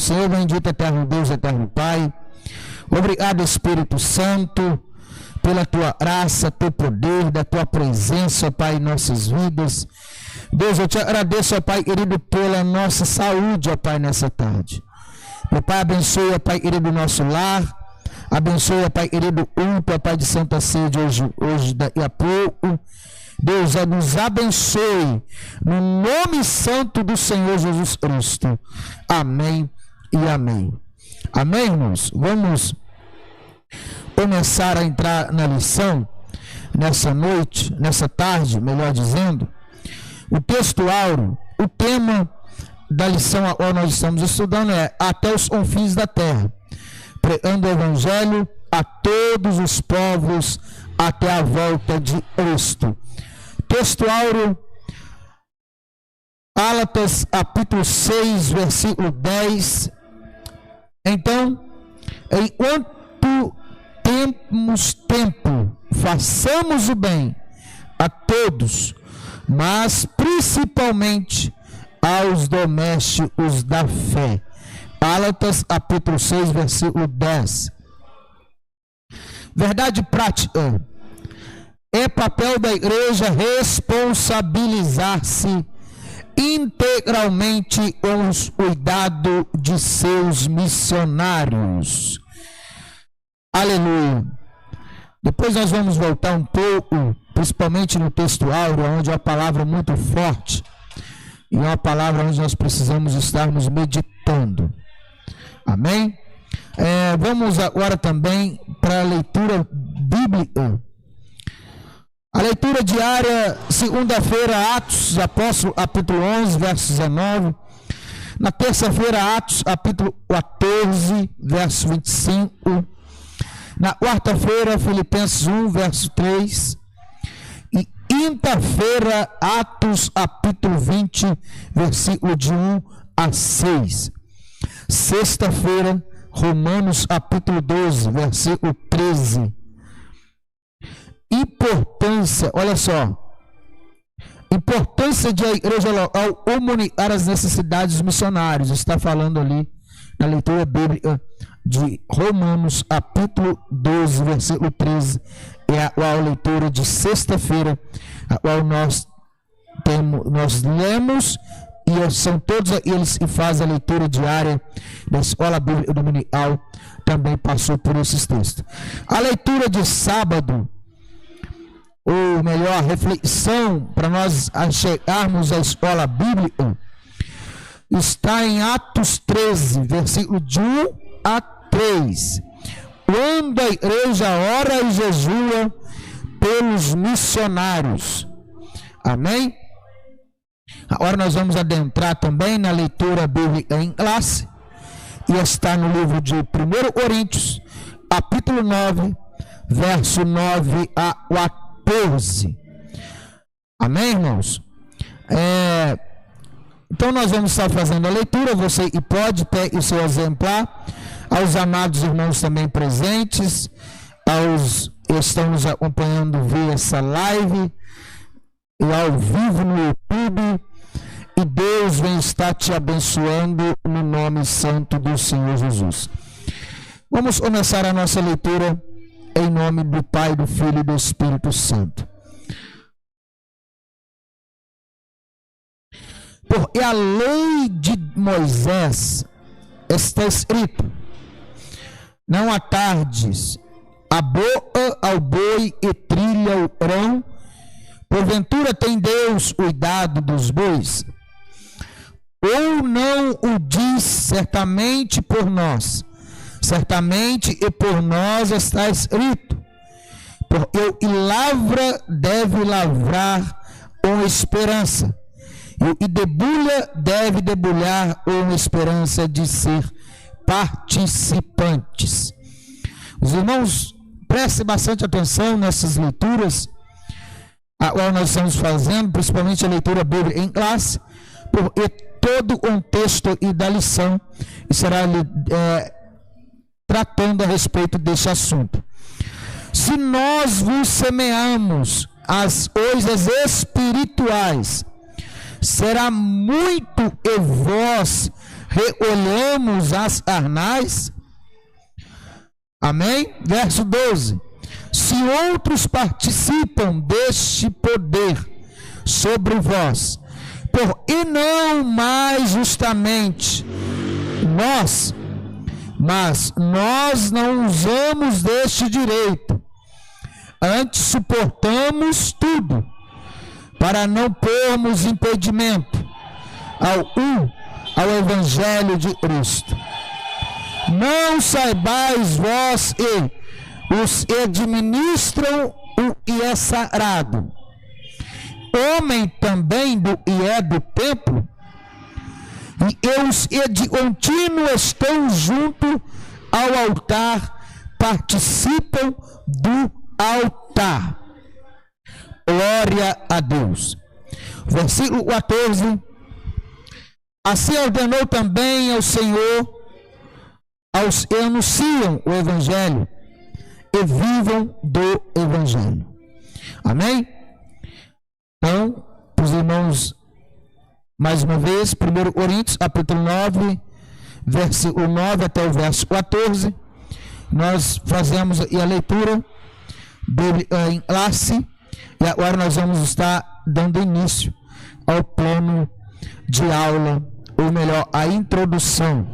Senhor bendito, eterno Deus, eterno Pai, obrigado, Espírito Santo, pela tua graça, teu poder, da tua presença, ó Pai, em nossas vidas. Deus, eu te agradeço, ó Pai querido, pela nossa saúde, ó Pai, nessa tarde. Meu Pai, abençoa, ó Pai querido, o nosso lar. Abençoa, ó Pai querido, ó Pai de Santa Sede, hoje daqui a pouco. Deus, nos abençoe, no nome santo do Senhor Jesus Cristo. Amém e amém. Amém, irmãos? Vamos começar a entrar na lição nessa noite, nessa tarde, melhor dizendo. O texto áureo, o tema da lição a qual nós estamos estudando é até os confins da terra, pregando o evangelho a todos os povos até a volta de Cristo. Texto áureo, Gálatas capítulo 6, versículo 10. Então, enquanto temos tempo, façamos o bem a todos, mas principalmente aos domésticos da fé. Gálatas capítulo 6, versículo 10. Verdade prática. É papel da igreja responsabilizar-se integralmente com o cuidado de seus missionários. Aleluia. Depois nós vamos voltar um pouco, principalmente no texto áureo, onde é uma palavra muito forte e é uma palavra onde nós precisamos estarmos meditando. Amém? Vamos agora também para a leitura bíblica. A leitura diária, segunda-feira, Atos dos Apóstolos, capítulo 11, verso 19. Na terça-feira, Atos, capítulo 14, verso 25. Na quarta-feira, Filipenses 1, verso 3. E quinta-feira, Atos, capítulo 20, versículo de 1 a 6. Sexta-feira, Romanos, capítulo 12, versículo 13. Importância, olha só, importância de a igreja local comunicar as necessidades dos missionários. Está falando ali na leitura bíblica de Romanos, capítulo 12, versículo 13, é a leitura de sexta-feira, a qual nós lemos, e são todos eles que fazem a leitura diária da Escola Bíblica Dominical, também passou por esses textos. A leitura de sábado, ou melhor, reflexão para nós chegarmos à escola bíblica, está em Atos 13, versículo de 1 a 3. Quando a igreja ora e jejua pelos missionários. Amém? Agora nós vamos adentrar também na leitura bíblica em classe, e está no livro de 1 Coríntios, capítulo 9, verso 9 a 14. Amém, irmãos? Então nós vamos estar fazendo a leitura. Você e pode ter o seu exemplar. Aos amados irmãos também presentes, aos que estão nos acompanhando via essa live e ao vivo no YouTube, e Deus vem estar te abençoando no nome santo do Senhor Jesus. Vamos começar a nossa leitura em nome do Pai, do Filho e do Espírito Santo. Porque a lei de Moisés está escrito: não há tardes, a boca ao boi e trilha o grão. Porventura tem Deus cuidado dos bois? Ou não o diz certamente por nós? Certamente e por nós está escrito: porque o que lavra deve lavrar com esperança, e o que debulha deve debulhar com esperança de ser participantes. Os irmãos, prestem bastante atenção nessas leituras a qual nós estamos fazendo, principalmente a leitura bíblica em classe, porque todo o contexto e da lição será tratando a respeito desse assunto. Se nós vos semeamos as coisas espirituais, será muito que vós reolhamos as arnais. Amém? Verso 12. Se outros participam deste poder sobre vós, e não mais justamente nós, mas nós não usamos deste direito, antes suportamos tudo, para não pormos impedimento ao Evangelho de Cristo. Não saibais vós e os administram o que é sagrado, homem também do que é do templo, e os que de contínuo estão junto ao altar, participam do altar. Glória a Deus. Versículo 14. Assim ordenou também ao Senhor aos que anunciam o Evangelho e vivam do Evangelho. Amém? Então, os irmãos, mais uma vez, 1 Coríntios, capítulo 9, versículo 9 até o verso 14, nós fazemos a leitura em classe, e agora nós vamos estar dando início ao plano de aula, ou melhor, a introdução.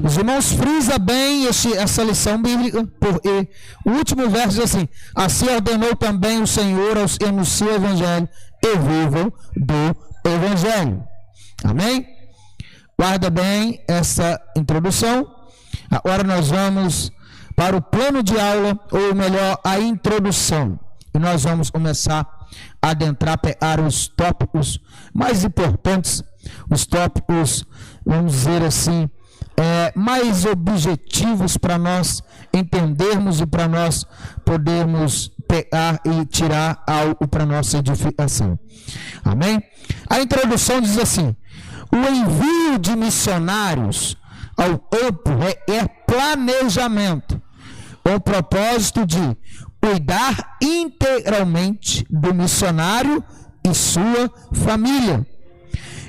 Os irmãos frisa bem essa lição bíblica, porque o último verso diz assim: assim ordenou também o Senhor aos que anunciam o Evangelho e vivam do Evangelho. Amém? Guarda bem essa introdução. Agora nós vamos para o plano de aula, ou melhor, a introdução. E nós vamos começar a adentrar para os tópicos mais importantes, os tópicos, vamos dizer assim, mais objetivos para nós entendermos e para nós podermos pegar e tirar algo para nossa edificação. Amém? A introdução diz assim: o envio de missionários ao campo é planejamento, com o propósito de cuidar integralmente do missionário e sua família.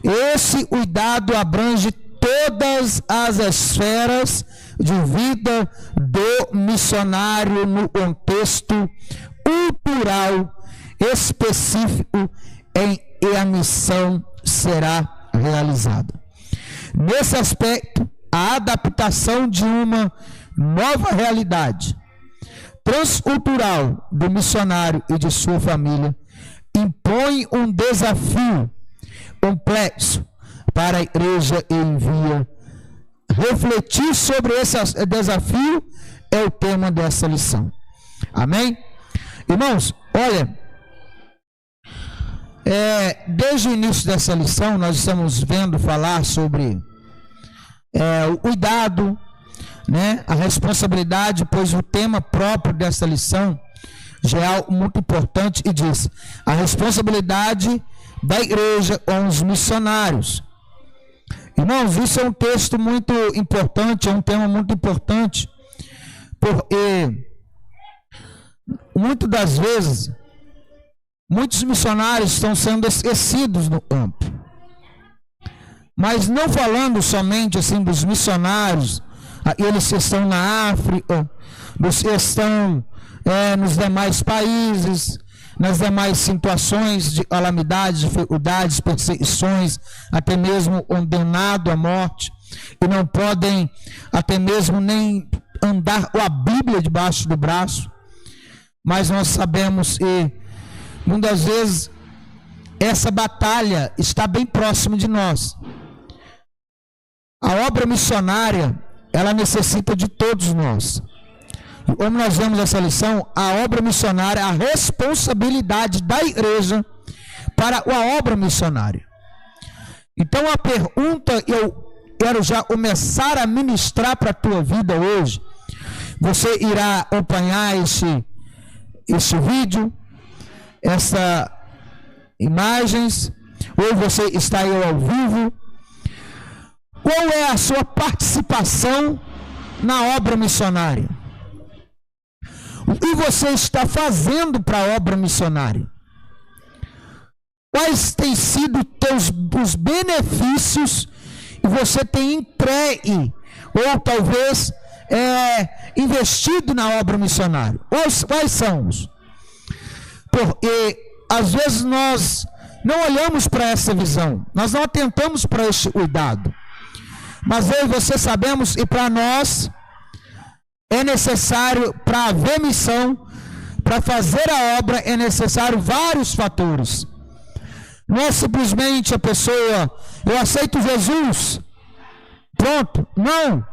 Esse cuidado abrange todas as esferas de vida do missionário no contexto cultural específico em que a missão será realizada. Nesse aspecto, a adaptação de uma nova realidade transcultural do missionário e de sua família impõe um desafio complexo para a igreja e envia. Refletir sobre esse desafio é o tema dessa lição. Amém? Irmãos, olha, desde o início dessa lição nós estamos vendo falar sobre o cuidado, né, a responsabilidade, pois o tema próprio dessa lição já é algo muito importante e diz: a responsabilidade da igreja com os missionários. Irmãos, isso é um texto muito importante, é um tema muito importante, porque muitas das vezes muitos missionários estão sendo esquecidos no campo. Mas não falando somente assim dos missionários, aqueles que estão na África, dos que estão nos demais países, nas demais situações de calamidades, dificuldades, perseguições, até mesmo condenado à morte, e não podem até mesmo nem andar com a Bíblia debaixo do braço. Mas nós sabemos que muitas vezes essa batalha está bem próximo de nós. A obra missionária, ela necessita de todos nós. E como nós vemos essa lição, a obra missionária, a responsabilidade da igreja para a obra missionária. Então a pergunta que eu quero já começar a ministrar para a tua vida hoje, você irá acompanhar esse vídeo, essas imagens, ou você está aí ao vivo. Qual é a sua participação na obra missionária? O que você está fazendo para a obra missionária? Quais têm sido os benefícios você tem entregue, ou talvez investido na obra missionária? Quais são os? Porque às vezes nós não olhamos para essa visão, nós não atentamos para este cuidado. Mas eu e você sabemos, e para nós é necessário, para haver missão, para fazer a obra, é necessário vários fatores. Não é simplesmente a pessoa, eu aceito Jesus, pronto. Não.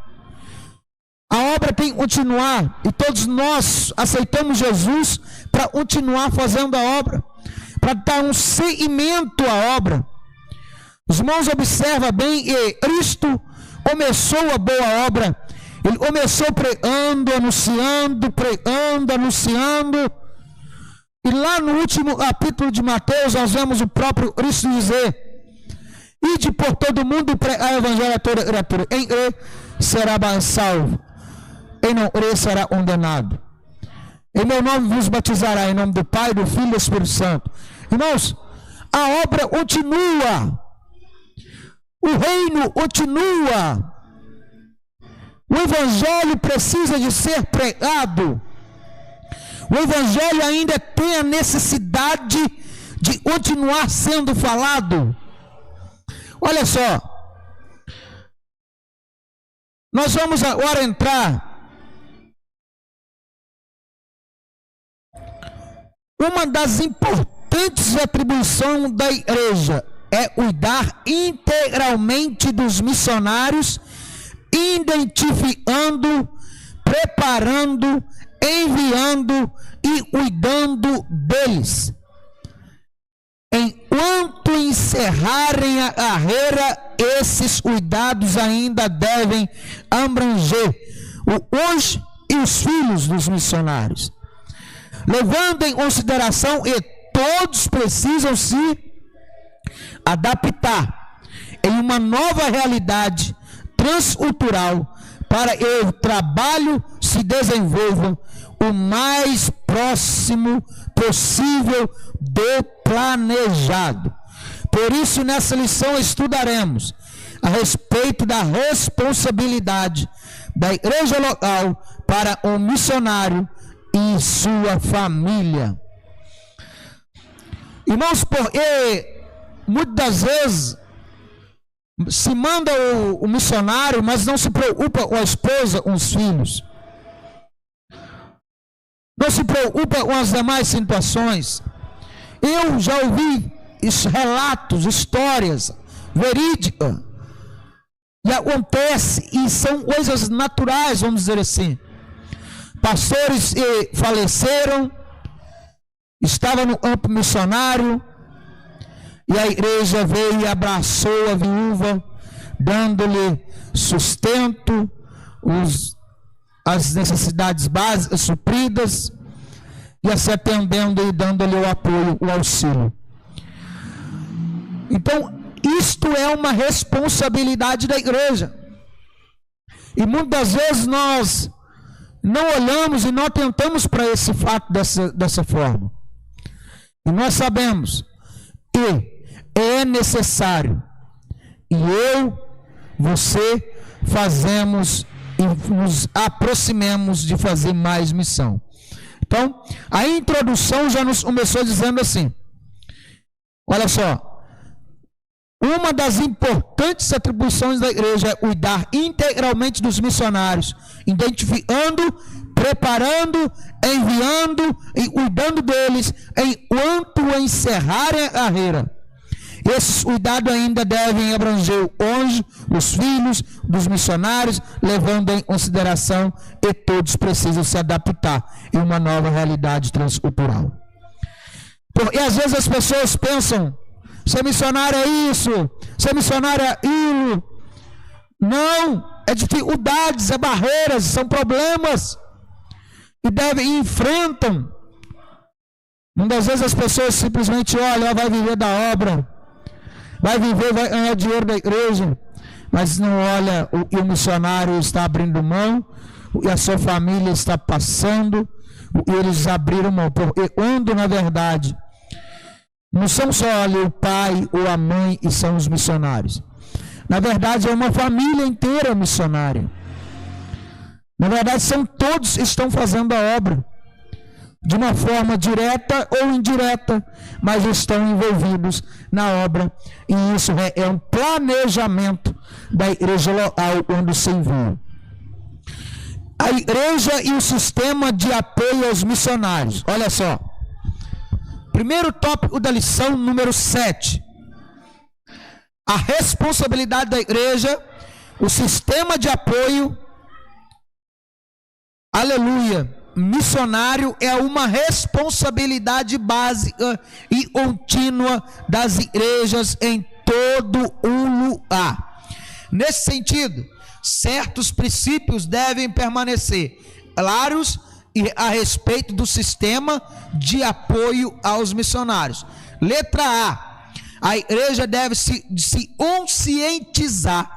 A obra tem que continuar, e todos nós aceitamos Jesus para continuar fazendo a obra, para dar um seguimento à obra. Os irmãos observam bem que Cristo começou a boa obra. Ele começou pregando, anunciando. E lá no último capítulo de Mateus, nós vemos o próprio Cristo dizer: ide por todo mundo e pregai o evangelho a toda criatura. Quem crê será salvo, quem não crê será condenado. Em meu nome vos batizará, em nome do Pai, do Filho e do Espírito Santo. Irmãos, a obra continua. O reino continua. O evangelho precisa de ser pregado. O evangelho ainda tem a necessidade de continuar sendo falado. Olha só. Nós vamos agora entrar. Uma das importantes atribuições da igreja é cuidar integralmente dos missionários, identificando, preparando, enviando e cuidando deles. Enquanto encerrarem a carreira, esses cuidados ainda devem abranger o cônjuge e os filhos dos missionários, levando em consideração que todos precisam se adaptar em uma nova realidade transcultural para que o trabalho se desenvolva o mais próximo possível do planejado. Por isso, nessa lição estudaremos a respeito da responsabilidade da igreja local para o missionário e sua família. Irmãos, porque muitas das vezes se manda o missionário, mas não se preocupa com a esposa, com os filhos. Não se preocupa com as demais situações. Eu já ouvi relatos, histórias verídicas, e acontece, e são coisas naturais, vamos dizer assim. Pastores faleceram, estavam no campo missionário, e a igreja veio e abraçou a viúva, dando-lhe sustento, as necessidades básicas supridas, e se atendendo e dando-lhe o apoio, o auxílio. Então, isto é uma responsabilidade da igreja. E muitas vezes nós não olhamos e não atentamos para esse fato dessa forma. E nós sabemos que é necessário, e você fazemos e nos aproximemos de fazer mais missão. Então, a introdução já nos começou dizendo assim: olha só, uma das importantes atribuições da igreja é cuidar integralmente dos missionários, identificando, preparando, enviando e cuidando deles enquanto encerrarem a carreira. Esses cuidados ainda devem abranger o cônjuge, os filhos dos missionários, levando em consideração que todos precisam se adaptar em uma nova realidade transcultural. Porque às vezes as pessoas pensam: ser missionário é isso, ser missionário é aquilo. Não, é dificuldades, é barreiras, são problemas e enfrentam. Muitas vezes as pessoas simplesmente olham: vai viver da obra, vai ganhar dinheiro da igreja, mas não olha o que o missionário está abrindo mão, o que a sua família está passando, o que eles abriram mão. Porque quando, na verdade, não são só ali o pai ou a mãe e são os missionários, Na verdade, é uma família inteira missionária. Na verdade, todos estão fazendo a obra, de uma forma direta ou indireta, mas estão envolvidos na obra. E isso é um planejamento da igreja local onde se envia. A igreja e o sistema de apoio aos missionários. Olha só. Primeiro tópico da lição número 7. A responsabilidade da igreja, o sistema de apoio, aleluia, missionário é uma responsabilidade básica e contínua das igrejas em todo o lugar. Nesse sentido, certos princípios devem permanecer claros a respeito do sistema de apoio aos missionários. Letra A igreja deve se conscientizar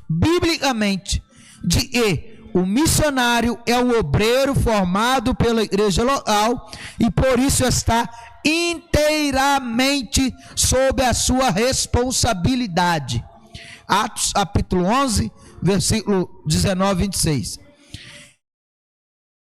biblicamente de que o missionário é um obreiro formado pela igreja local e por isso está inteiramente sob a sua responsabilidade. Atos capítulo 11, versículo 19 e 26.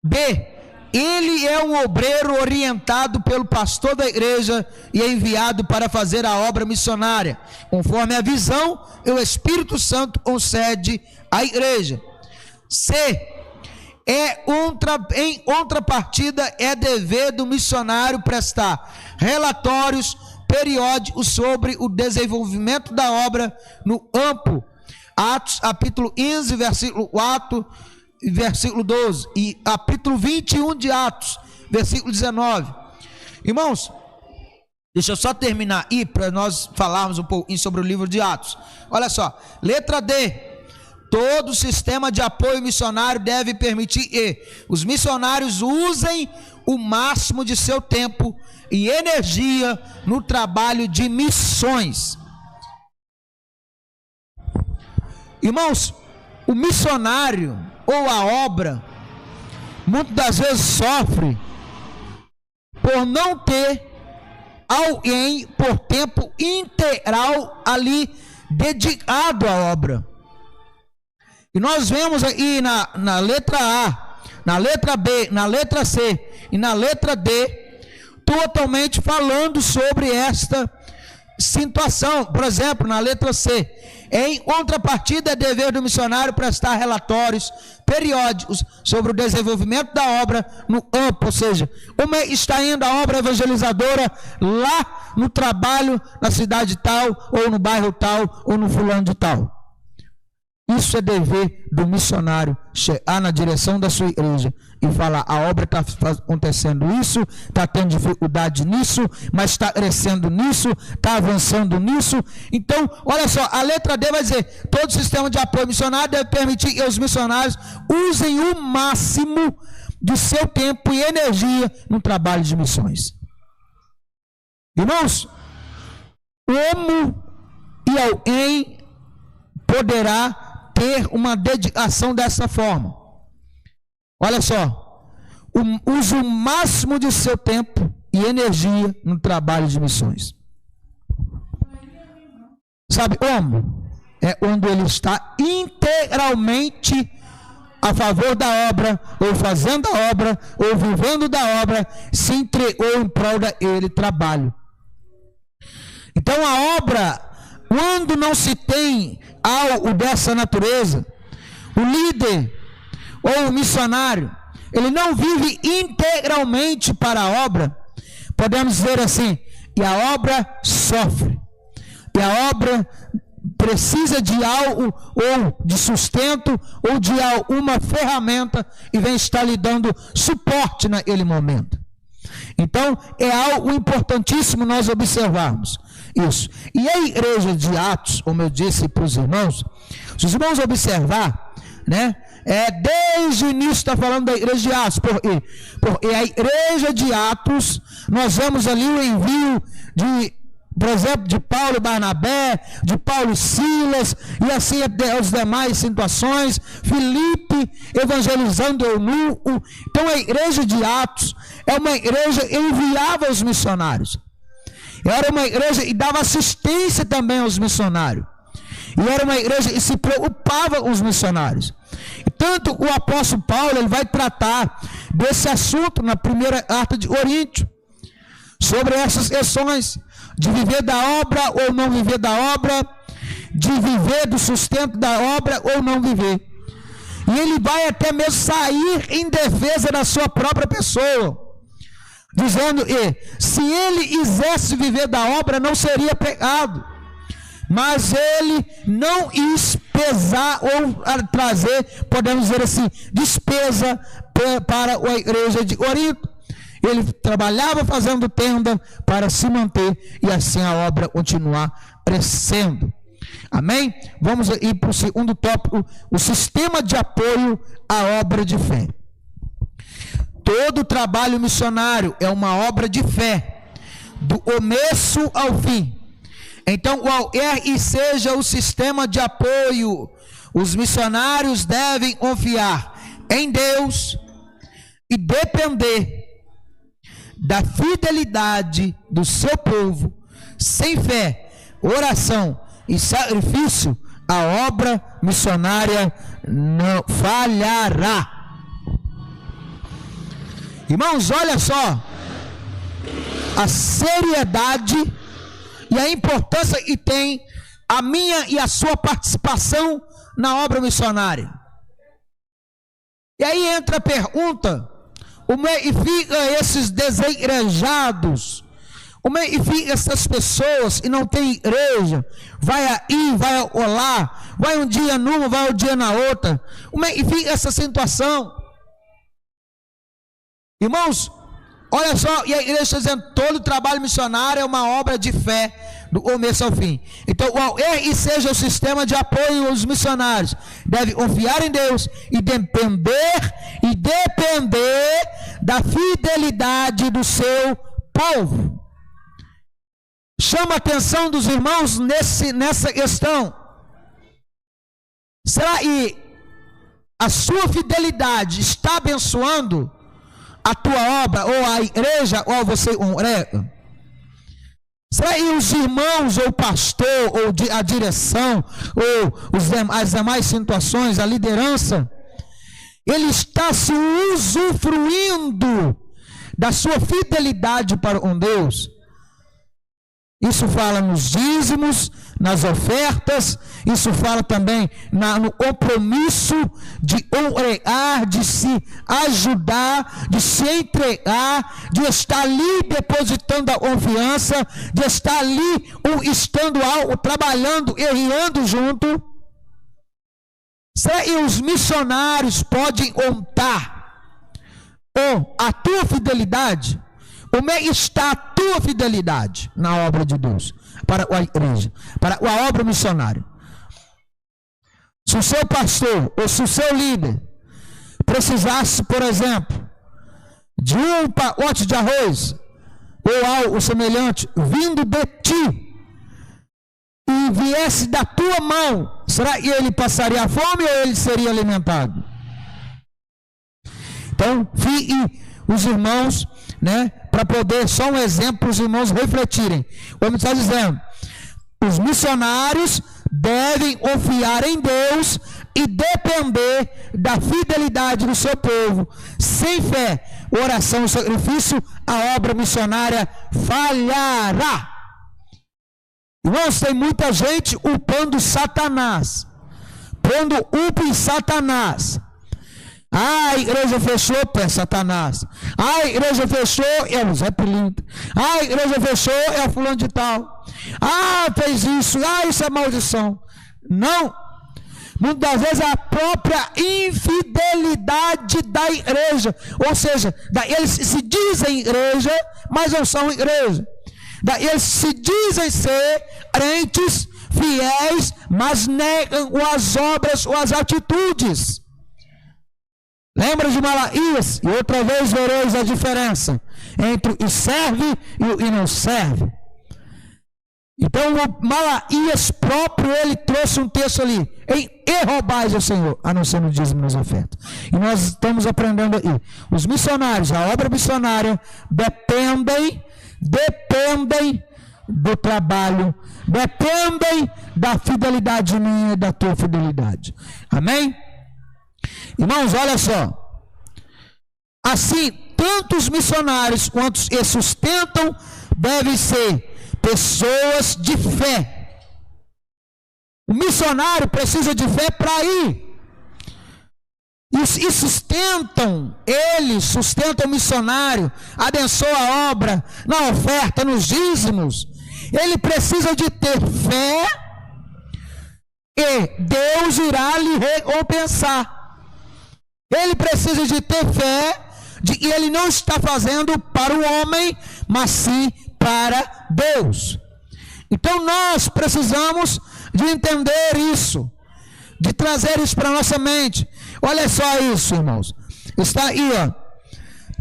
B. Ele é um obreiro orientado pelo pastor da igreja e é enviado para fazer a obra missionária, conforme a visão e o Espírito Santo concede à igreja. C. Em contrapartida, é dever do missionário prestar relatórios periódicos sobre o desenvolvimento da obra no campo. Atos capítulo 15, versículo 4 e versículo 12, e capítulo 21 de Atos, versículo 19. Irmãos, deixa eu só terminar aí para nós falarmos um pouquinho sobre o livro de Atos. Olha só, letra D. Todo sistema de apoio missionário deve permitir que os missionários usem o máximo de seu tempo e energia no trabalho de missões. Irmãos, o missionário ou a obra muitas das vezes sofre por não ter alguém por tempo integral ali dedicado à obra. E nós vemos aí na letra A, na letra B, na letra C e na letra D, totalmente falando sobre esta situação. Por exemplo, na letra C, em contrapartida é dever do missionário prestar relatórios periódicos sobre o desenvolvimento da obra no campo, ou seja, como está indo a obra evangelizadora lá no trabalho, na cidade tal, ou no bairro tal, ou no fulano de tal. Isso é dever do missionário, chegar na direção da sua igreja e falar: a obra está acontecendo isso, está tendo dificuldade nisso, mas está crescendo nisso, está avançando nisso. Então, olha só, a letra D vai dizer: todo sistema de apoio missionário deve permitir que os missionários usem o máximo de seu tempo e energia no trabalho de missões. Irmãos, como e alguém poderá ter uma dedicação dessa forma? Olha só, use o máximo de seu tempo e energia no trabalho de missões. Sabe como? É quando ele está integralmente a favor da obra, ou fazendo a obra, ou vivendo da obra, se entregou em prol daquele trabalho. Então a obra, quando não se tem algo dessa natureza, o líder ou o missionário, ele não vive integralmente para a obra, podemos dizer assim, e a obra sofre, e a obra precisa de algo, ou de sustento, ou de alguma ferramenta, e vem estar lhe dando suporte naquele momento. Então é algo importantíssimo nós observarmos isso. E a igreja de Atos, como eu disse para os irmãos, se os irmãos observar, né, desde o início está falando da igreja de Atos, porque a igreja de Atos, nós vemos ali o envio por exemplo, de Paulo e Barnabé, de Paulo e Silas, e assim as demais situações, Filipe evangelizando eunuco. Então a igreja de Atos é uma igreja que enviava os missionários, era uma igreja e dava assistência também aos missionários. E era uma igreja que se preocupava com os missionários. E tanto o apóstolo Paulo, ele vai tratar desse assunto na primeira carta de Coríntios, sobre essas questões de viver da obra ou não viver da obra, de viver do sustento da obra ou não viver. E ele vai até mesmo sair em defesa da sua própria pessoa, dizendo que se ele quisesse viver da obra não seria pecado, mas ele não ia pesar ou trazer, podemos dizer assim, despesa para a igreja de Corinto. Ele trabalhava fazendo tenda para se manter e assim a obra continuar crescendo. Amém? Vamos ir para o segundo tópico, o sistema de apoio à obra de fé. Todo trabalho missionário é uma obra de fé, do começo ao fim. Então, qualquer que seja o sistema de apoio, os missionários devem confiar em Deus e depender da fidelidade do seu povo. Sem fé, oração e sacrifício, a obra missionária não falhará. Irmãos, olha só a seriedade e a importância que tem a minha e a sua participação na obra missionária. E aí entra a pergunta: como é que fica esses desigrejados? Como é que fica essas pessoas que não tem igreja? Vai aí, vai lá, vai um dia numa, vai um dia na outra. Como é que fica essa situação? Irmãos, olha só, e a igreja está dizendo, todo trabalho missionário é uma obra de fé, do começo ao fim. Então, qualquer que seja o sistema de apoio aos missionários, deve confiar em Deus e depender da fidelidade do seu povo. Chama a atenção dos irmãos nessa questão. Será que a sua fidelidade está abençoando a tua obra, ou a igreja, ou você congrega? Será que os irmãos, ou o pastor, ou a direção, ou as demais situações, a liderança, ele está se usufruindo da sua fidelidade para com Deus? Isso fala nos dízimos, nas ofertas, isso fala também no compromisso de congregar, de se ajudar, de se entregar, de estar ali depositando a confiança, de estar ali estando trabalhando e guiando junto. Será que os missionários podem contar com a tua fidelidade? Como é que está a tua fidelidade na obra de Deus, para a igreja, para a obra missionária? Se o seu pastor ou se o seu líder precisasse, por exemplo, de um pacote de arroz ou algo semelhante vindo de ti e viesse da tua mão, será que ele passaria fome ou ele seria alimentado? Então, fiquem os irmãos, para poder, só um exemplo para os irmãos refletirem. Como está dizendo, os missionários devem confiar em Deus e depender da fidelidade do seu povo. Sem fé, oração e sacrifício, a obra missionária falhará. Irmãos, tem muita gente upando Satanás, pondo upo em Satanás. A igreja fechou, é Satanás. A igreja fechou, é o Zé Pilintra. A igreja fechou, é o fulano de tal. Fez isso, isso é maldição. Não. Muitas das vezes é a própria infidelidade da igreja. Ou seja, eles se dizem igreja, mas não são igreja. Eles se dizem ser crentes, fiéis, mas negam as obras ou as atitudes. Lembra de Malaquias? E outra vez vereis a diferença entre o serve e o que não serve. Então o Malaquias próprio, ele trouxe um texto ali: e roubais ao Senhor, a não ser no dízimo e nas ofertas. E nós estamos aprendendo aí, os missionários, a obra missionária dependem do trabalho dependem da fidelidade minha e da tua fidelidade. Amém? Irmãos, olha só. Assim, tanto os missionários quanto os que sustentam devem ser pessoas de fé. O missionário precisa de fé para ir. E sustentam, eles sustentam o missionário, abençoam a obra, na oferta, nos dízimos. Ele precisa de ter fé e Deus irá lhe recompensar. Ele precisa de ter fé de que ele não está fazendo para o homem, mas sim para Deus. Então nós precisamos de entender isso, de trazer isso para a nossa mente. Olha só isso, irmãos. Está aí, ó.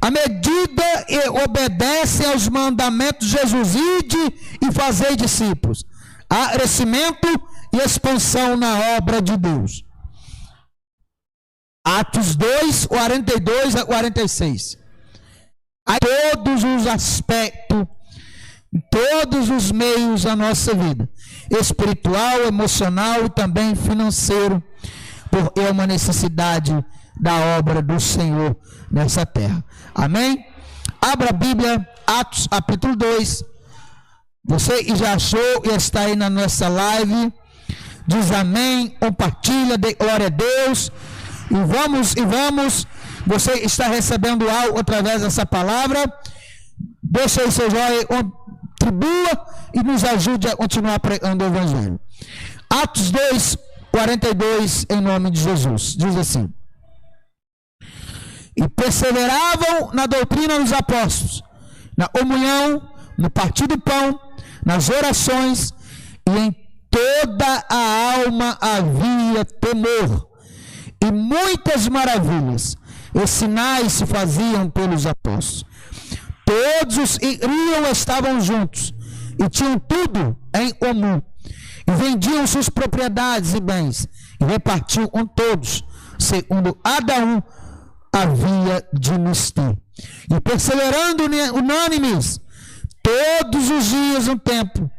À medida que obedece aos mandamentos de Jesus, ide e fazei discípulos. Há crescimento e expansão na obra de Deus. Atos 2, 42 a 46. A todos os aspectos, todos os meios da nossa vida, espiritual, emocional e também financeiro, porque é uma necessidade da obra do Senhor nessa terra. Amém? Abra a Bíblia, Atos capítulo 2. Você que já achou e está aí na nossa live, diz amém, compartilha, dê glória a Deus. E vamos, você está recebendo algo através dessa palavra. Deixa aí seu joinha, contribua e nos ajude a continuar pregando o Evangelho. Atos 2, 42, em nome de Jesus, diz assim: e perseveravam na doutrina dos apóstolos, na comunhão, no partir do pão, nas orações, e em toda a alma havia temor, e muitas maravilhas e sinais se faziam pelos apóstolos. Todos os que iam estavam juntos, e tinham tudo em comum, e vendiam suas propriedades e bens, e repartiam com todos, segundo cada um havia de lhes ter. E perseverando unânimes, todos os dias no templo,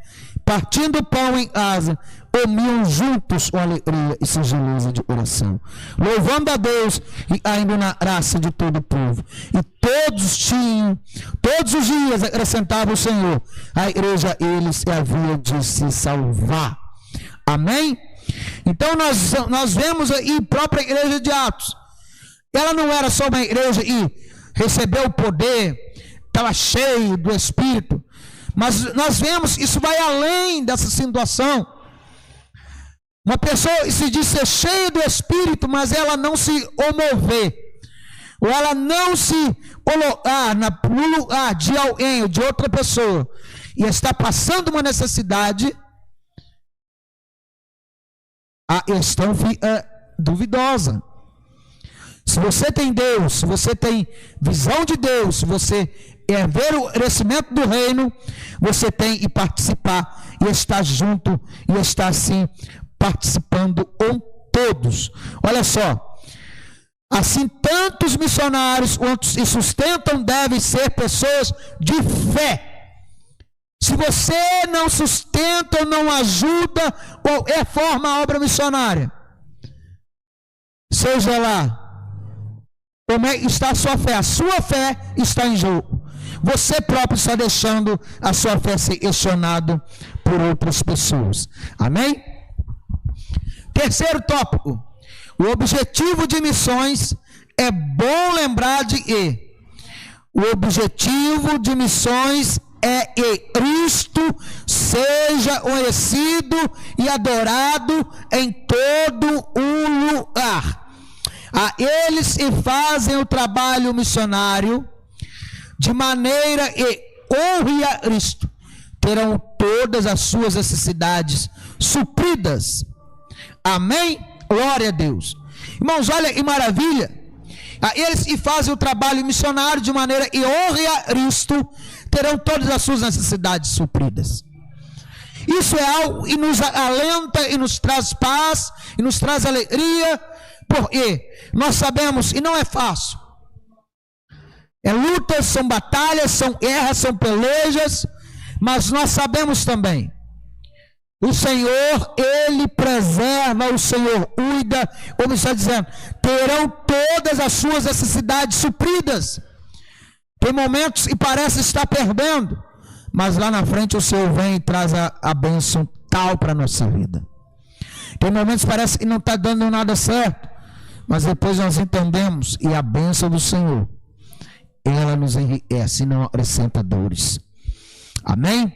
partindo o pão em casa, comiam juntos com alegria e singeleza de coração, louvando a Deus e ainda na graça de todo o povo. E todos os dias acrescentava o Senhor à igreja eles havia de se salvar. Amém? Então nós vemos aí a própria igreja de Atos. Ela não era só uma igreja e recebeu o poder, estava cheio do Espírito, mas nós vemos que isso vai além dessa situação. Uma pessoa se diz ser cheia do Espírito, mas ela não se mover, ou ela não se colocar no lugar de alguém ou de outra pessoa, e está passando uma necessidade, a questão fica duvidosa. Se você tem Deus, se você tem visão de Deus, se você quer ver o crescimento do reino, você tem que participar e estar junto e estar assim participando com todos. Olha só, assim tantos missionários quanto se sustentam devem ser pessoas de fé. Se você não sustenta ou não ajuda qualquer forma a obra missionária, seja lá como é que está a sua fé está em jogo. Você próprio está deixando a sua fé ser questionada por outras pessoas. Amém? Terceiro tópico: o objetivo de missões. É bom lembrar de que o objetivo de missões é que Cristo seja conhecido e adorado em todo o lugar. A eles que fazem o trabalho missionário de maneira que honre a Cristo, terão todas as suas necessidades supridas. Amém? Glória a Deus. Irmãos, olha que maravilha. A eles que fazem o trabalho missionário de maneira que honre a Cristo, terão todas as suas necessidades supridas. Isso é algo que nos alenta e nos traz paz e nos traz alegria, porque nós sabemos que não é fácil. É lutas, são batalhas, são guerras, são pelejas, Mas nós sabemos também, o Senhor, Ele preserva, o Senhor cuida, como está dizendo, terão todas as suas necessidades supridas. Tem momentos que parece estar perdendo, mas lá na frente o Senhor vem e traz a bênção tal para a nossa vida. Tem momentos que parece que não está dando nada certo, mas depois nós entendemos, e a bênção do Senhor, ela nos enriquece e não acrescenta dores. Amém?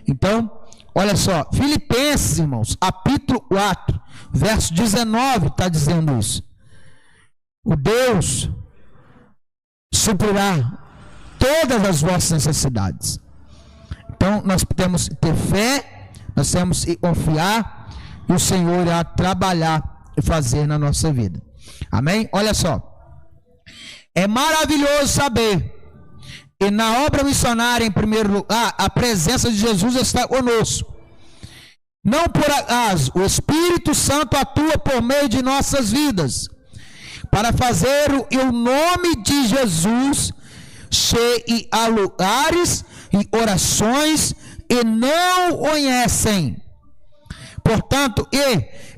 Então, olha só, Filipenses, irmãos, capítulo 4, verso 19, está dizendo isso. O Deus suprirá todas as vossas necessidades. Então, nós temos que ter fé, nós temos que confiar, e o Senhor irá trabalhar e fazer na nossa vida. Amém? Olha só. É maravilhoso saber que na obra missionária, em primeiro lugar, a presença de Jesus está conosco. Não por acaso, o Espírito Santo atua por meio de nossas vidas, para fazer o nome de Jesus chegue a lugares e orações e não conhecem. Portanto,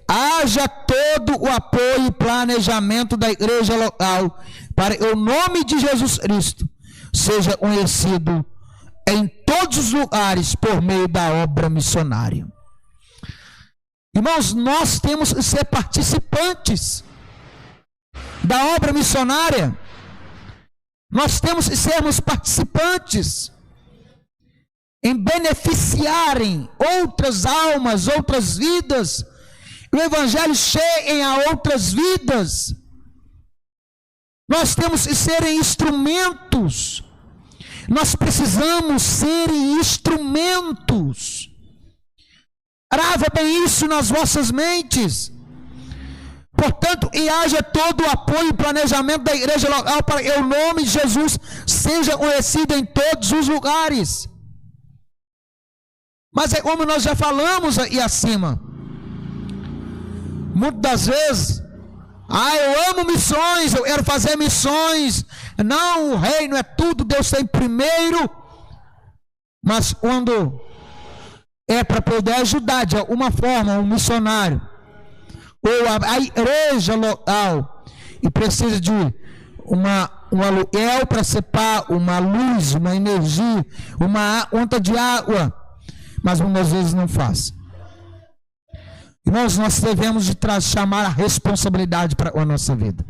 haja todo o apoio e planejamento da igreja local, para que o nome de Jesus Cristo seja conhecido em todos os lugares por meio da obra missionária. Irmãos, nós temos que ser participantes da obra missionária. Nós temos que sermos participantes em beneficiarem outras almas, outras vidas. O evangelho chegue a outras vidas. Nós temos que ser instrumentos. Nós precisamos ser instrumentos. Grava bem isso nas vossas mentes. Portanto, e haja todo o apoio e planejamento da igreja local para que o nome de Jesus seja conhecido em todos os lugares. Mas é como nós já falamos aí acima. Muitas das vezes, eu amo missões, eu quero fazer missões. Não, o reino é tudo, Deus tem primeiro. Mas quando é para poder ajudar de alguma forma um missionário, ou a igreja local, e precisa de um aluguel para ser pago, uma luz, uma energia, uma conta de água, mas muitas vezes não faz. Irmãos, nós devemos de chamar a responsabilidade para a nossa vida.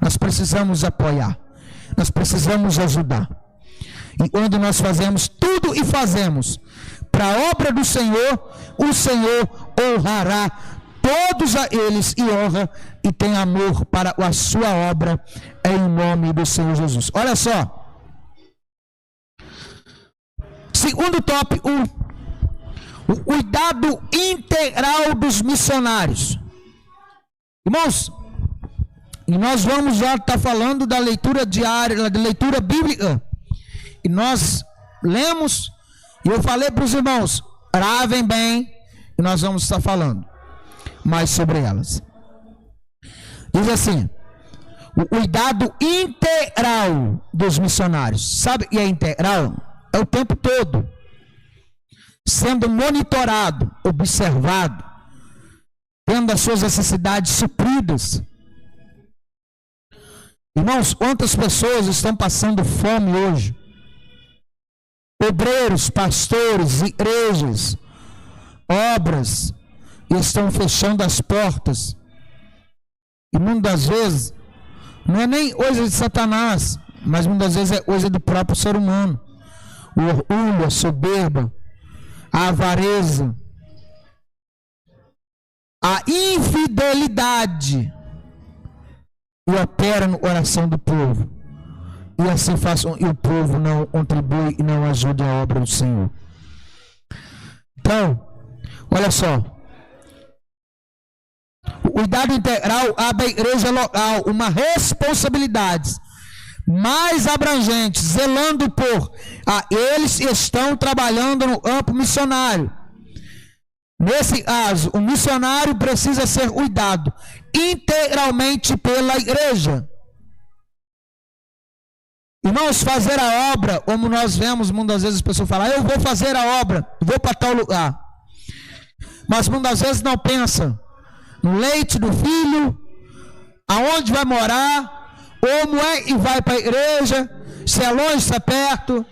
Nós precisamos apoiar, nós precisamos ajudar. E quando nós fazemos tudo e fazemos para a obra do Senhor, o Senhor honrará todos a eles e honra e tem amor para a sua obra em nome do Senhor Jesus. Olha só. Segundo tópico, o cuidado integral dos missionários. Irmãos, e nós vamos já estar falando da leitura diária, da leitura bíblica. E nós lemos, e eu falei para os irmãos, gravem bem, e nós vamos estar falando mais sobre elas. Diz assim: o cuidado integral dos missionários. Sabe o que é integral? É o tempo todo, sendo monitorado, observado, tendo as suas necessidades supridas. Irmãos, quantas pessoas estão passando fome hoje? Obreiros, pastores, igrejas, obras, estão fechando as portas. E muitas vezes não é nem coisa de Satanás, mas muitas vezes é coisa do próprio ser humano. O orgulho, a soberba, a avareza, a infidelidade, e opera no coração do povo, e assim façam, e o povo não contribui e não ajude a obra do Senhor. Então, olha só, o cuidado integral abre a igreja local uma responsabilidade mais abrangente, zelando por eles que estão trabalhando no campo missionário. Nesse caso, o missionário precisa ser cuidado integralmente pela igreja. Irmãos, fazer a obra, como nós vemos muitas vezes as pessoas falam, eu vou fazer a obra, vou para tal lugar. Mas muitas vezes não pensa no leite do filho, aonde vai morar, como é e vai para a igreja, se é longe, se é perto,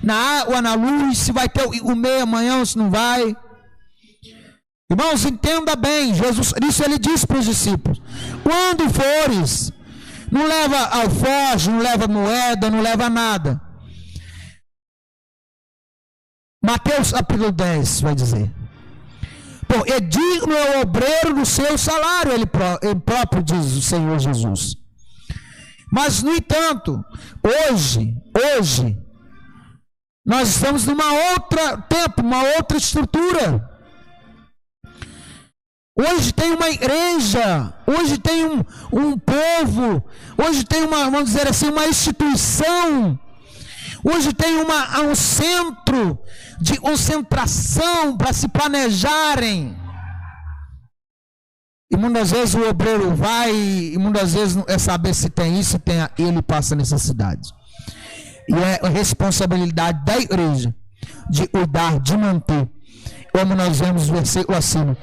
na água, na luz, se vai ter o comer amanhã ou se não vai. Irmãos, entenda bem, Jesus, isso ele disse para os discípulos, quando fores, não leva alforje, não leva moeda, não leva nada. Mateus capítulo 10 vai dizer, é digno é o obreiro do seu salário, ele próprio diz o Senhor Jesus. Mas no entanto, hoje, nós estamos numa outra tempo, uma outra estrutura. Hoje tem uma igreja, hoje tem um povo, hoje tem vamos dizer assim, uma instituição, hoje tem um centro de concentração para se planejarem. E muitas vezes o obreiro vai, e muitas vezes não é saber se tem isso, se tem ele passa necessidade. E é a responsabilidade da igreja de cuidar, de manter, como nós vemos no versículo acima.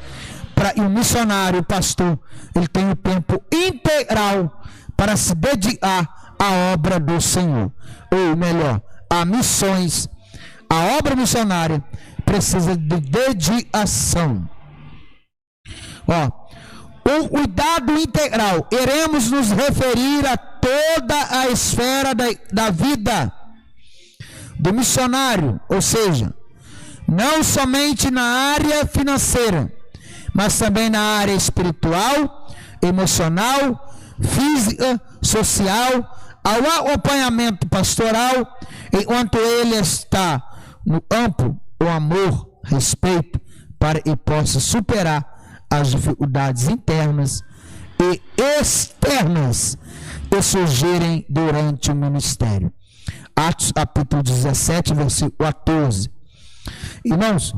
E o missionário, o pastor, ele tem o tempo integral para se dedicar à obra do Senhor, ou melhor, a missões. A obra missionária precisa de dedicação. O cuidado integral, iremos nos referir a toda a esfera da vida do missionário, ou seja, não somente na área financeira, mas também na área espiritual, emocional, física, social, ao acompanhamento pastoral, enquanto ele está no campo, o amor, respeito, para que possa superar as dificuldades internas e externas que surgirem durante o ministério. Atos capítulo 17, versículo 14. Irmãos,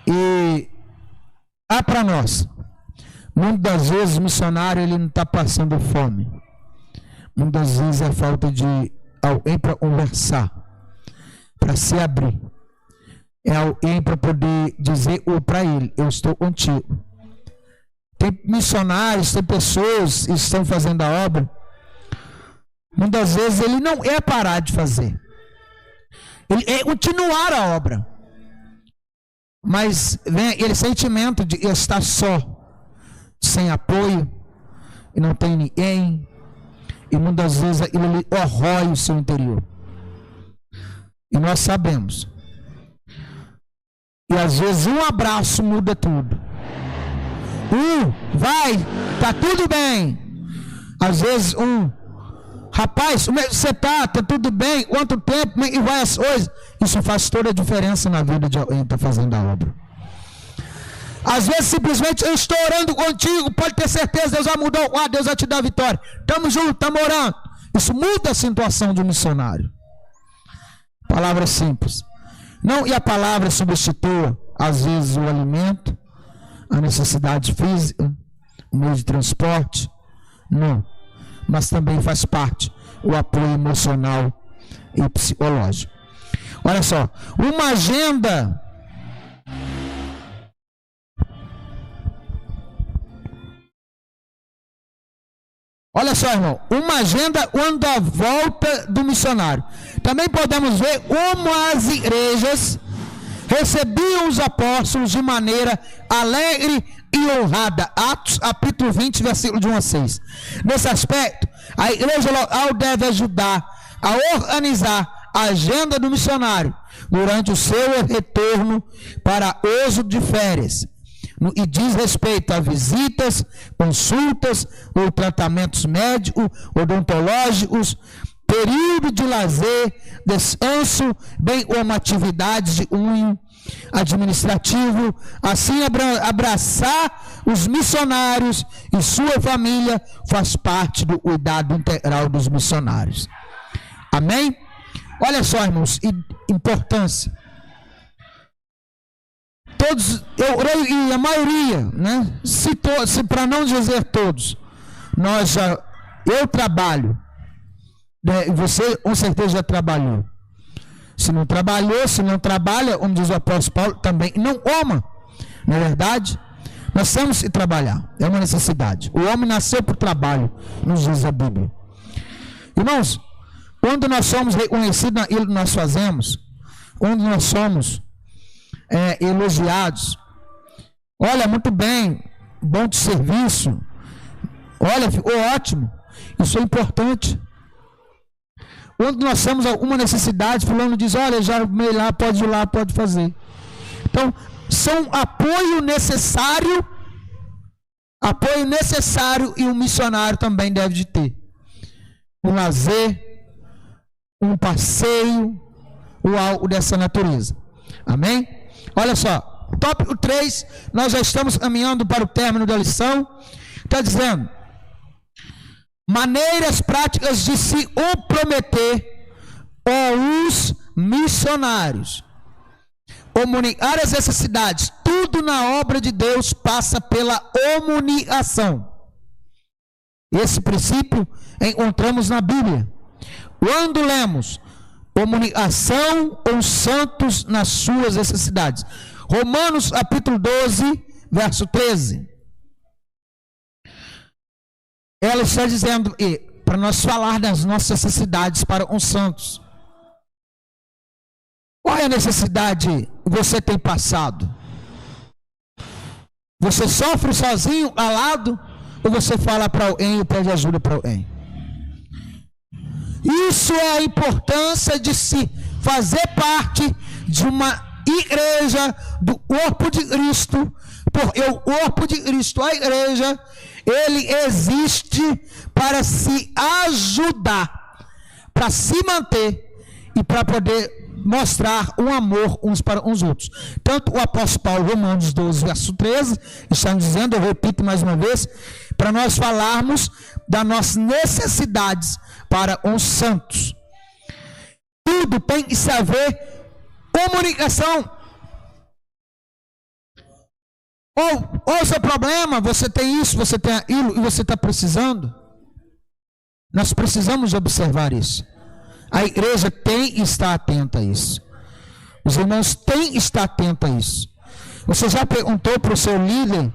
e para nós, muitas vezes o missionário ele não está passando fome, muitas vezes é falta de alguém para conversar, para se abrir, é alguém para poder dizer para ele, eu estou contigo. Tem missionários, tem pessoas que estão fazendo a obra, muitas vezes ele não é parar de fazer, ele é continuar a obra. Mas vem aquele sentimento de estar só, sem apoio, e não tem ninguém, e muitas vezes ele corrói o seu interior. E nós sabemos. E às vezes um abraço muda tudo. Vai, tá tudo bem. Às vezes rapaz, como é que você tá tudo bem? Quanto tempo? Como é que vai as coisas? Isso faz toda a diferença na vida de alguém que está fazendo a obra. Às vezes simplesmente eu estou orando contigo, pode ter certeza, Deus vai mudar, Deus vai te dar a vitória. Estamos juntos, estamos orando. Isso muda a situação de um missionário. Palavra simples. Não, e a palavra substitua, às vezes, o alimento, a necessidade física, o meio de transporte. Não. Mas também faz parte o apoio emocional e psicológico. Olha só, uma agenda olha só, irmão, uma agenda quando a volta do missionário. Também podemos ver como as igrejas recebiam os apóstolos de maneira alegre e honrada. Atos capítulo 20, versículo de 1 a 6. Nesse aspecto, a igreja local deve ajudar a organizar a agenda do missionário durante o seu retorno para uso de férias, e diz respeito a visitas, consultas ou tratamentos médicos, odontológicos, período de lazer, descanso, bem como atividades de cunho administrativo, assim abraçar os missionários e sua família faz parte do cuidado integral dos missionários. Amém? Olha só, irmãos, importância. Todos, e a maioria, né? Se para não dizer todos, eu trabalho Você com certeza já trabalhou. Se não trabalhou, se não trabalha, como diz o apóstolo Paulo, também não coma. Não é verdade? Nós temos que trabalhar, é uma necessidade. O homem nasceu por trabalho, nos diz a Bíblia. Irmãos, quando nós somos reconhecidos naquilo que nós fazemos, quando nós somos elogiados, olha, muito bem, bom de serviço, olha, ficou ótimo, isso é importante. Quando nós temos alguma necessidade, fulano diz, olha, já arrumei lá, pode ir lá, pode fazer. Então, são apoio necessário e um missionário também deve de ter. Um lazer, um passeio, ou algo dessa natureza. Amém? Olha só, tópico 3, nós já estamos caminhando para o término da lição. Está dizendo, maneiras práticas de se comprometer aos missionários. Comunicar as necessidades, tudo na obra de Deus passa pela comunicação. Esse princípio encontramos na Bíblia. Quando lemos comunicação com os santos nas suas necessidades. Romanos capítulo 12, verso 13. Ela está dizendo para nós falar das nossas necessidades para os santos. Qual é a necessidade que você tem passado? Você sofre sozinho, calado, ou você fala para alguém e pede ajuda para alguém? Isso é a importância de se fazer parte de uma igreja do corpo de Cristo, porque o corpo de Cristo, a igreja, ele existe para se ajudar, para se manter e para poder mostrar um amor uns para os outros. Tanto o apóstolo Paulo, Romanos 12, verso 13, está dizendo, eu repito mais uma vez, para nós falarmos das nossas necessidades para os santos. Tudo tem que haver comunicação. Ou o seu problema, você tem isso, você tem aquilo, e você está precisando. Nós precisamos observar isso. A igreja tem que estar atenta a isso. Os irmãos têm que estar atentos a isso. Você já perguntou para o seu líder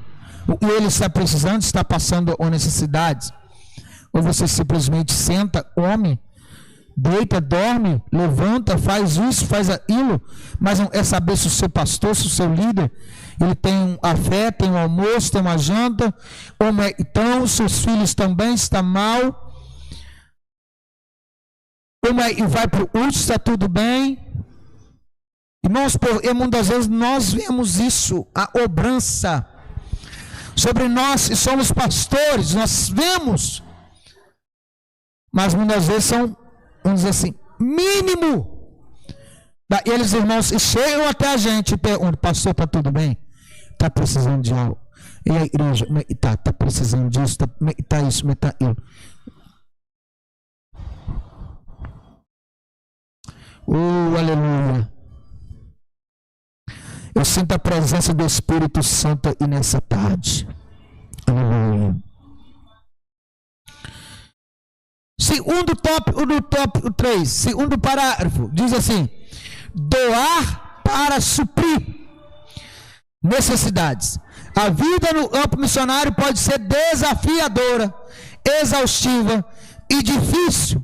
o que ele está precisando, está passando ou necessidades? Ou você simplesmente senta, come, deita, dorme, levanta, faz isso, faz aquilo, mas não quer saber se o seu pastor, se o seu líder, ele tem um café, tem um almoço, tem uma janta, como é, então seus filhos também estão mal, como é, e vai para o culto, está tudo bem? Irmãos, muitas vezes nós vemos isso, a cobrança sobre nós, que somos pastores, nós vemos, mas muitas vezes são, vamos dizer assim, mínimo. Eles, irmãos, chegam até a gente e perguntam, pastor, está tudo bem? Está precisando de algo? E a igreja, está precisando disso, está isso, está aquilo. Oh, aleluia. Eu sinto a presença do Espírito Santo aí nessa tarde. Aleluia. Segundo tópico do tópico 3, segundo parágrafo, diz assim: doar para suprir necessidades. A vida no campo missionário pode ser desafiadora, exaustiva e difícil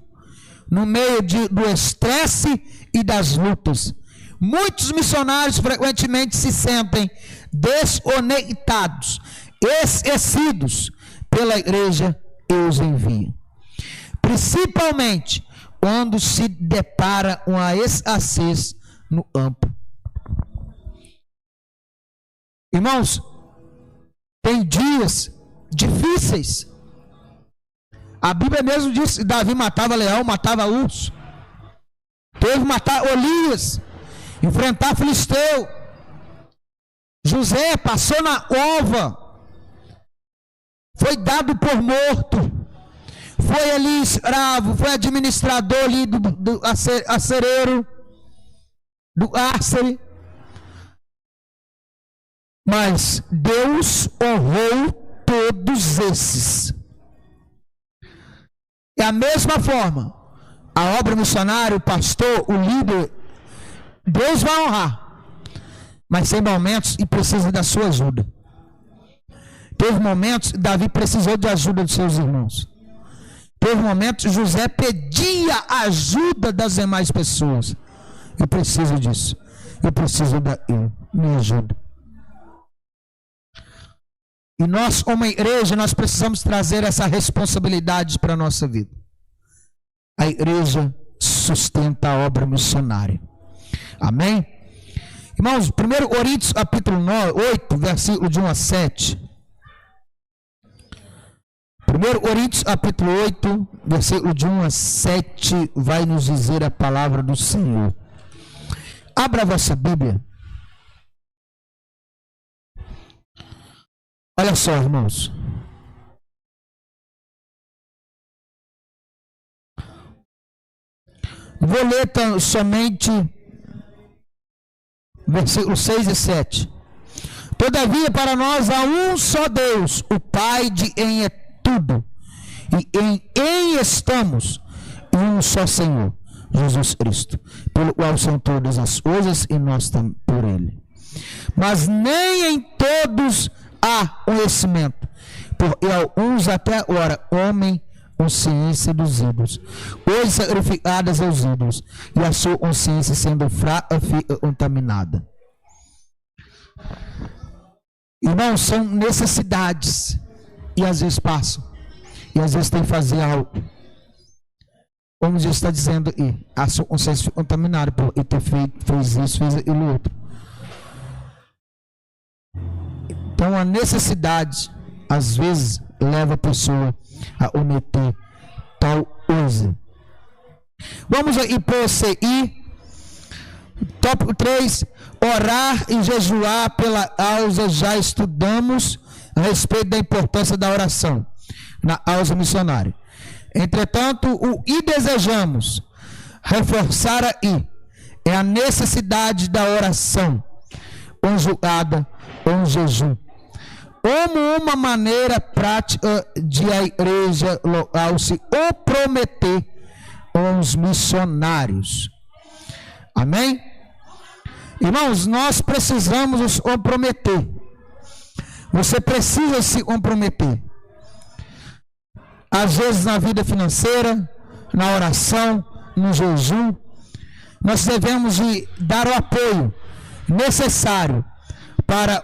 no meio do estresse e das lutas. Muitos missionários frequentemente se sentem desconectados, esquecidos pela igreja que os envia, principalmente quando se depara com a escassez no campo. Irmãos, tem dias difíceis. A Bíblia mesmo diz que Davi matava leão, matava urso. Teve que matar Golias, enfrentar Filisteu. José passou na cova, foi dado por morto, foi ali escravo, foi administrador ali do acereiro, do cárcere. Mas Deus honrou todos esses. É a mesma forma, a obra missionária, o pastor, o líder, Deus vai honrar, mas tem momentos e precisa da sua ajuda. Teve momentos Davi precisou de ajuda dos seus irmãos. Teve momentos José pedia ajuda das demais pessoas. Eu preciso disso. Eu preciso me ajuda. E nós, como igreja, nós precisamos trazer essa responsabilidade para a nossa vida. A igreja sustenta a obra missionária. Amém? Irmãos, 1 Coríntios capítulo 8, versículo de 1 a 7. 1 Coríntios capítulo 8, versículo de 1 a 7, vai nos dizer a palavra do Senhor. Abra a vossa Bíblia. Olha só, irmãos. Vou ler somente versículos 6 e 7. Todavia, para nós há um só Deus, o Pai de em tudo, e em estamos, e um só Senhor, Jesus Cristo, pelo qual são todas as coisas, e nós estamos por Ele. Mas nem em todos há conhecimento, porque alguns até agora homem consciência dos ídolos, hoje sacrificadas aos ídolos, e a sua consciência sendo fraca fica contaminada. Irmãos, são necessidades, e às vezes passam, e às vezes tem que fazer algo. Como Jesus está dizendo aí, a sua consciência fica contaminada por ter feito, fez isso, fez aquilo outro. Então a necessidade às vezes leva a pessoa a cometer tal coisa. Vamos aí prosseguir. Tópico 3, orar e jejuar pela causa. Já estudamos a respeito da importância da oração na causa missionária. Entretanto, o que desejamos reforçar aí é a necessidade da oração conjugada com jejum, como uma maneira prática de a igreja local se comprometer com os missionários. Amém? Irmãos, nós precisamos nos comprometer. Você precisa se comprometer. Às vezes na vida financeira, na oração, no jejum, nós devemos dar o apoio necessário para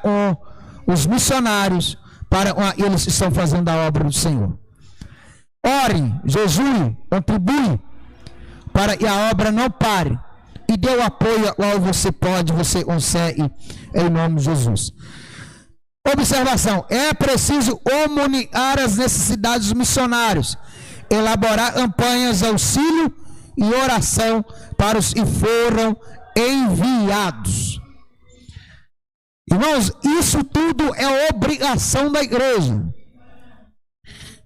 os missionários, para eles que estão fazendo a obra do Senhor. Ore, jejue, contribui para que a obra não pare, e dê o apoio ao qual você pode, você consegue, em nome de Jesus. Observação: é preciso comunicar as necessidades dos missionários, elaborar campanhas de auxílio e oração para os que foram enviados. Irmãos, isso tudo é obrigação da igreja.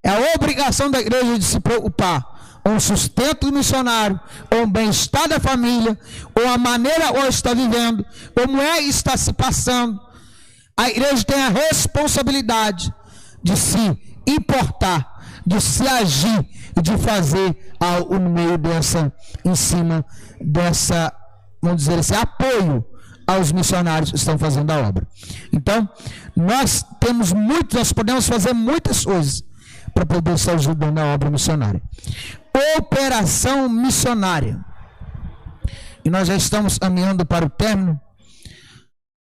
É a obrigação da igreja de se preocupar com o sustento do missionário, com o bem-estar da família, com a maneira como está vivendo, como é que está se passando. A igreja tem a responsabilidade de se importar, de se agir e de fazer algo no meio em cima dessa, vamos dizer, esse apoio aos missionários que estão fazendo a obra. Então, nós podemos fazer muitas coisas para poder estar ajudando a obra missionária. Operação missionária. E nós já estamos caminhando para o término.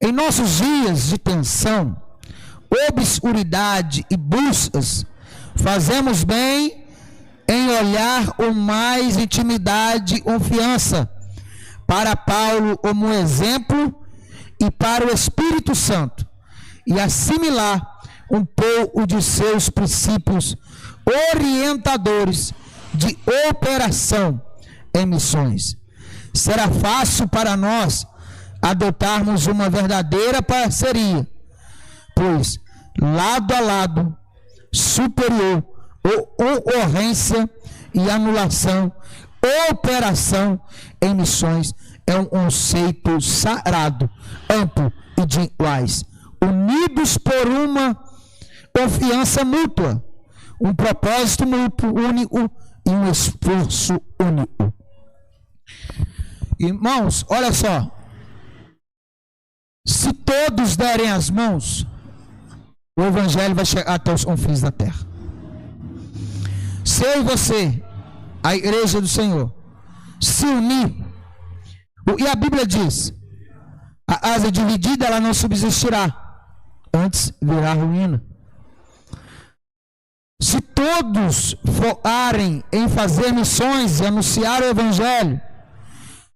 Em nossos dias de tensão, obscuridade e buscas, fazemos bem em olhar com mais intimidade e confiança para Paulo como exemplo e para o Espírito Santo, e assimilar um pouco de seus princípios orientadores de operação em missões. Será fácil para nós adotarmos uma verdadeira parceria, pois lado a lado, superior, ocorrência e anulação, operação em missões é um conceito sagrado, amplo e de iguais, unidos por uma confiança mútua, um propósito mútuo, único e um esforço único. Irmãos, olha só. Se todos derem as mãos, o evangelho vai chegar até os confins da terra. Se eu e você, a igreja do Senhor, se unir, e a Bíblia diz, a asa dividida ela não subsistirá, antes virá ruína. Se todos focarem em fazer missões e anunciar o evangelho,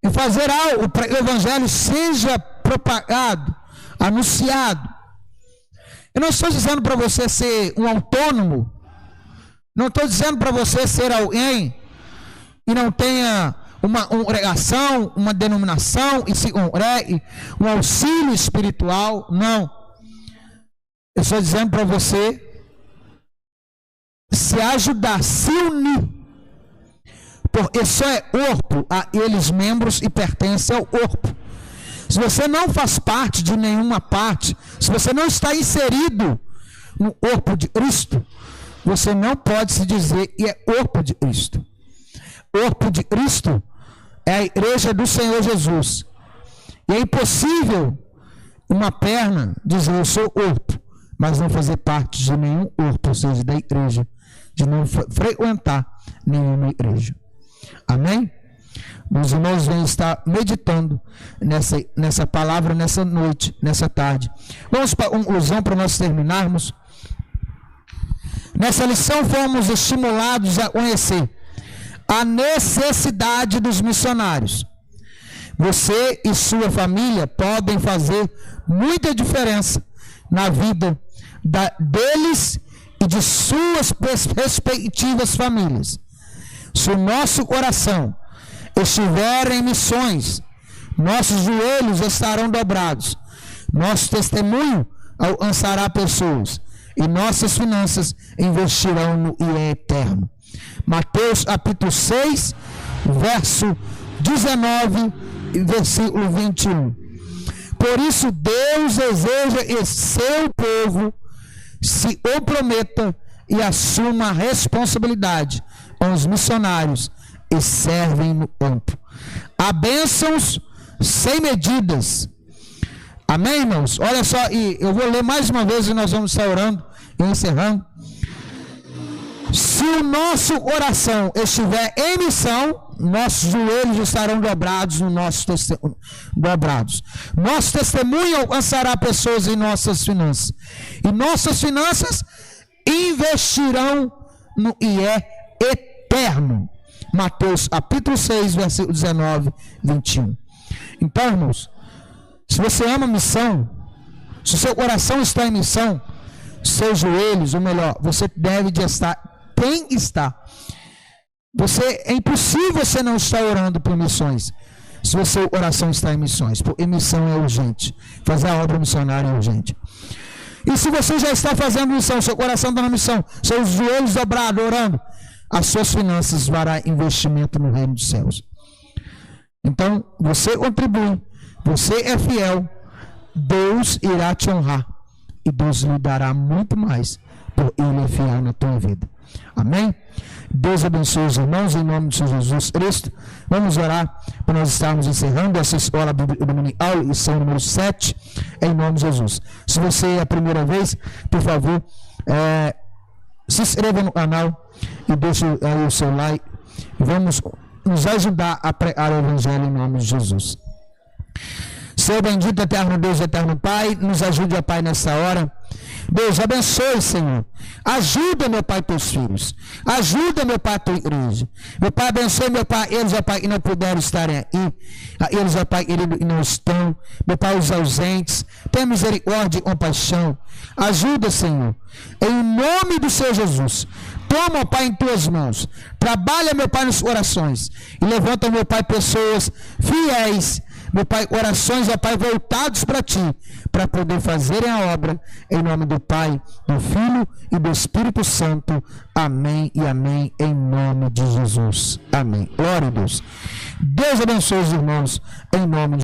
em fazer algo para que o evangelho seja propagado, anunciado. Eu não estou dizendo para você ser um autônomo, não estou dizendo para você ser alguém e não tenha uma congregação, uma denominação e se congregue, um auxílio espiritual, não. Eu estou dizendo para você se ajudar, se unir, porque só é corpo a eles membros e pertence ao corpo. Se você não faz parte de nenhuma parte, se você não está inserido no corpo de Cristo, você não pode se dizer que é corpo de Cristo. Corpo de Cristo é a igreja do Senhor Jesus. E é impossível uma perna dizer eu sou corpo, mas não fazer parte de nenhum corpo, ou seja, da igreja, de não frequentar nenhuma igreja. Amém? Meus irmãos vêm estar meditando nessa palavra, nessa noite, nessa tarde. Vamos para a conclusão para nós terminarmos. Nessa lição fomos estimulados a conhecer a necessidade dos missionários. Você e sua família podem fazer muita diferença na vida deles e de suas respectivas famílias. Se o nosso coração estiver em missões, nossos joelhos estarão dobrados, nosso testemunho alcançará pessoas e nossas finanças investirão no eterno. Mateus capítulo 6, verso 19 e versículo 21. Por isso Deus deseja que seu povo se comprometa e assuma a responsabilidade com os missionários e servem no campo. Há bênçãos sem medidas. Amém, irmãos? Olha só, e eu vou ler mais uma vez e nós vamos estar orando e encerrando. Se o nosso coração estiver em missão, nossos joelhos estarão dobrados no nosso testemunho. Nosso testemunho alcançará pessoas em nossas finanças. E nossas finanças investirão no IE eterno. Mateus capítulo 6, versículo 19, 21. Então, irmãos, se você ama missão, se o seu coração está em missão, seus joelhos, ou melhor, você deve de estar, tem que estar. É impossível você não estar orando por missões, se o seu coração está em missões, porque missão é urgente, fazer a obra missionária é urgente. E se você já está fazendo missão, seu coração está na missão, seus joelhos dobrados, orando, as suas finanças fará investimento no reino dos céus. Então, você contribui, você é fiel, Deus irá te honrar e Deus lhe dará muito mais, porque Ele é fiel na tua vida. Amém? Deus abençoe os irmãos, em nome de Jesus Cristo. Vamos orar para nós estarmos encerrando essa escola dominical, lição número 7, em nome de Jesus. Se você é a primeira vez, por favor, se inscreva no canal e deixe aí o seu like. Vamos nos ajudar a pregar o Evangelho em nome de Jesus. Seu bendito, eterno Deus, eterno Pai, nos ajude, ó Pai, nessa hora. Deus, abençoe, Senhor. Ajuda, meu Pai, teus filhos. Ajuda, meu Pai, a tua igreja. Meu Pai, abençoe, meu Pai, eles, ó Pai, que não puderam estarem aqui. Eles, ó Pai, querido, que não estão. Meu Pai, os ausentes. Tenha misericórdia e compaixão. Ajuda, Senhor. Em nome do Senhor Jesus. Toma, ó Pai, em tuas mãos. Trabalha, meu Pai, nos corações. E levanta, meu Pai, pessoas fiéis. Meu Pai, orações, ó Pai, voltados para Ti, para poder fazerem a obra, em nome do Pai, do Filho e do Espírito Santo. Amém e amém, em nome de Jesus. Amém. Glória a Deus. Deus abençoe os irmãos, em nome de